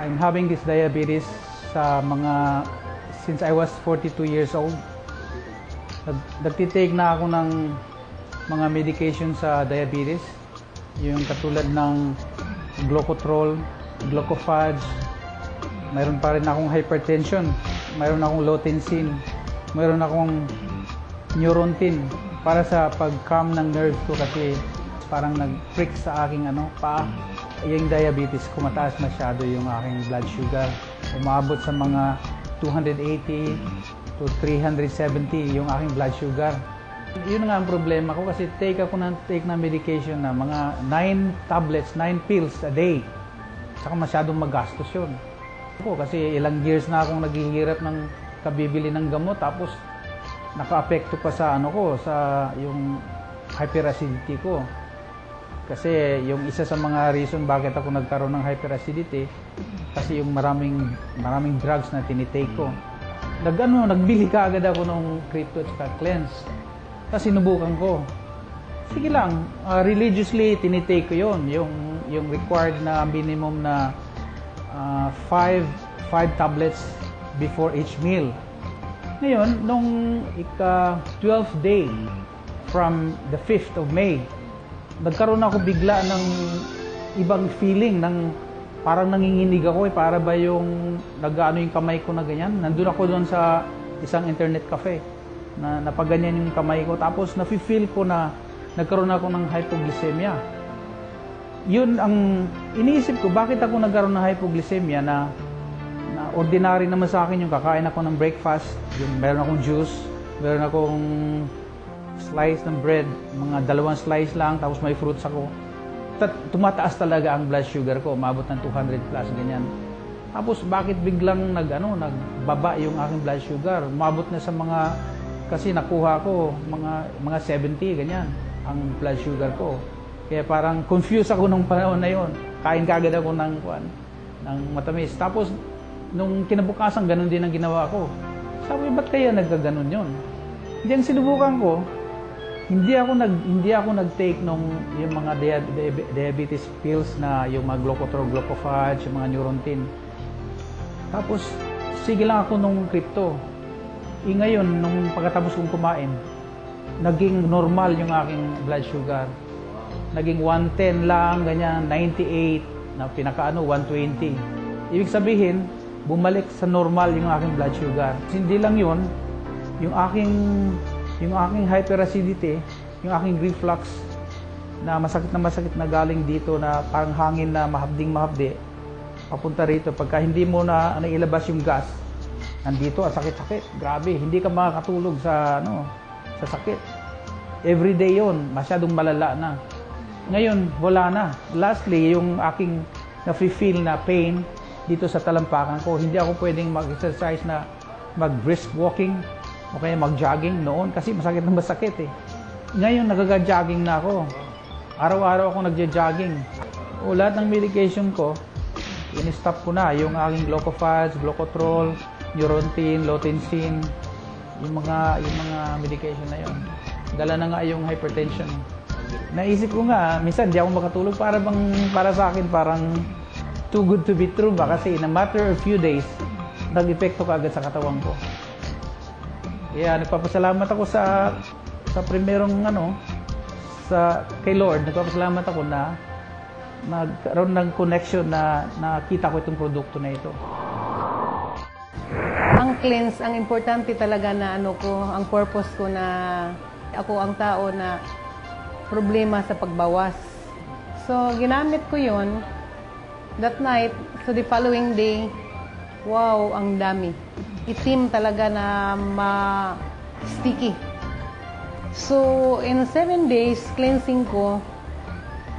I'm having this diabetes since I was 42 years old. Nagtitake na ako ng mga medication sa diabetes. Yung katulad ng Glocotrol, Glocofage. Mayroon pa rin akong hypertension. Mayroon akong Lotensin. Mayroon akong Neurontin para sa pag-calm ng nerves ko kasi parang nag-prick sa aking paa. Yung diabetes ko, mataas masyado yung aking blood sugar. Umabot sa mga 280 to 370 yung aking blood sugar. Yun nga ang problema ko kasi take na medication na mga 9 tablets, 9 pills a day. Saka masyadong magastos yun. Kasi ilang years na akong naghihirap ng kabibili ng gamot tapos naka-apekto pa sa sa yung hyperacidity ko. Kasi yung isa sa mga reason bakit ako nagkaroon ng hyperacidity kasi yung maraming drugs na tinitake ko. Nagbili ka agad ako ng Crypto at Cleanse. Kasi sinubukan ko. Sige lang, religiously tinitake ko yun. Yung required na minimum na 5 tablets before each meal. Ngayon, nung 12th day from the 5th of May, nagkaroon ako bigla ng ibang feeling, parang nanginginig ako para ba yung yung kamay ko na ganyan. Nandun ako doon sa isang internet cafe na napaganyan yung kamay ko. Tapos nafe-feel ko na nagkaroon ako ng hypoglycemia. Yun ang iniisip ko, bakit ako nagkaroon ng hypoglycemia na ordinary naman sa akin yung kakain ako ng breakfast, yung meron akong juice, meron akong slice ng bread, mga 2 slice lang, tapos may fruits ako. Tumataas talaga ang blood sugar ko, umabot ng 200 plus, ganyan. Tapos bakit biglang nagbaba yung aking blood sugar? Umabot na sa kasi nakuha ko, mga 70, ganyan, ang blood sugar ko. Kaya parang confused ako nung panahon na yon. Kain kagad ako ng matamis. Tapos, nung kinabukasan, ganun din ang ginawa ko. Sabi, ba't kaya nagkaganon yun? Hindi, ang sinubukan ko, hindi ako nag-take yung mga diabetes pills na yung mga Glocotrol, Glocofage, yung mga Neurontin. Tapos, sige lang ako nung Crypto. Ngayon, nung pagkatapos kong kumain, naging normal yung aking blood sugar. Naging 110 lang, ganyan, 98, na 120. Ibig sabihin, bumalik sa normal yung aking blood sugar. Hindi lang yun, yung aking hyperacidity, yung aking reflux na masakit na galing dito na parang hangin na mahapdi, papunta rito. Pagka hindi mo na ilabas yung gas, nandito, sakit-sakit. Grabe, hindi ka makakatulog sa sakit. Everyday yon, masyadong malala na. Ngayon, wala na. Lastly, yung aking nafe-feel na pain dito sa talampakan ko, hindi ako pwedeng mag-exercise na mag-brisk walking o kaya mag-jogging noon kasi masakit na masakit eh. Ngayon, nagaga-jogging na ako. Araw-araw ako nagja-jogging. Lahat ng medication ko, in-stop ko na. Yung aking Glocofage, Glocotrol, Neurontin, Lotensin, yung mga medication na yon. Dala na nga yung hypertension. Naisip ko nga, minsan di ako makatulog para sa akin parang too good to be true ba kasi in a matter of few days, nag-epekto kaagad sa katawan ko. Kaya nagpapasalamat ako sa primerong kay Lord, nagpapasalamat ako na nagkaroon ng connection na nakita ko itong produkto na ito. Ang cleanse, ang importante talaga na ang purpose ko na ako ang tao na problema sa pagbawas. So, ginamit ko yon that night. So, the following day, wow, ang dami. Itim talaga na sticky. So, in 7 days, cleansing ko,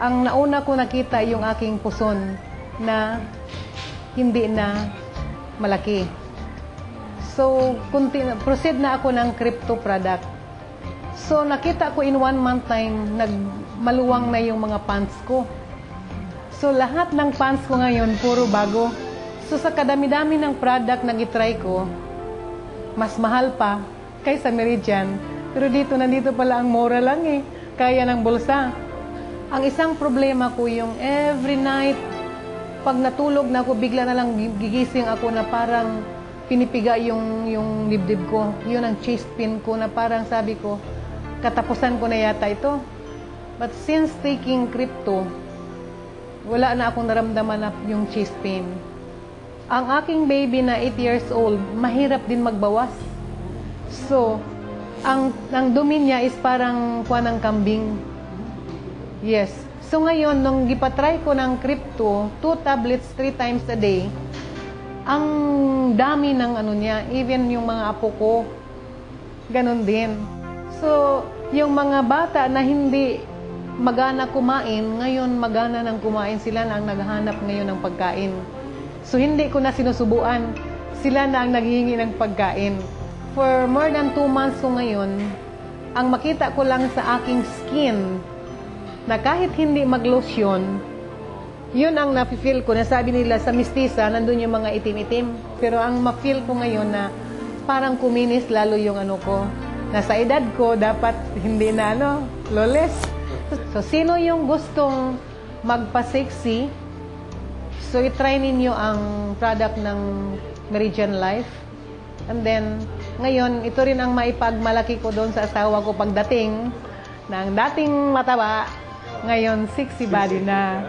ang nauna ko nakita yung aking puson na hindi na malaki. So, proceed na ako ng Crypto product. So, nakita ko in 1 month time, maluwang na yung mga pants ko. So, lahat ng pants ko ngayon, puro bago. So, sa kadami-dami ng product na gitry ko, mas mahal pa kaysa Meridian. Pero nandito pala ang mura lang eh. Kaya ng bulsa. Ang isang problema ko yung every night, Pag natulog na ako, bigla na lang gigising ako na parang pinipiga yung dibdib ko. Yun ang chest pain ko na parang sabi ko, katapusan ko na yata ito. But since taking crypto, wala na akong naramdaman na yung chest pain. Ang aking baby na 8 years old, mahirap din magbawas. So, ang dumi niya is parang kuha ng kambing. Yes. So ngayon, nung gipatry ko ng crypto, 2 tablets 3 times a day, ang dami ng ano niya, even yung mga apo ko, ganun din. So, yung mga bata na hindi magana kumain, ngayon magana ng kumain, sila na ang naghahanap ngayon ng pagkain. So, hindi ko na sinusubuan, sila na ang naghihingi ng pagkain. For more than 2 months ko ngayon, ang makita ko lang sa aking skin, na kahit hindi mag-lotion, yun ang na-feel ko. Nasabi nila sa mistisa, nandun yung mga itim-itim. Pero ang ma-feel ko ngayon na parang kuminis lalo yung ano ko. Nasa edad ko, dapat hindi na lawless. So, sino yung gustong magpa-sexy? So, itry ninyo ang product ng Meridian Life. And then, ngayon, ito rin ang maipagmalaki ko doon sa asawa ko pagdating ng dating mataba, ngayon, sexy body na.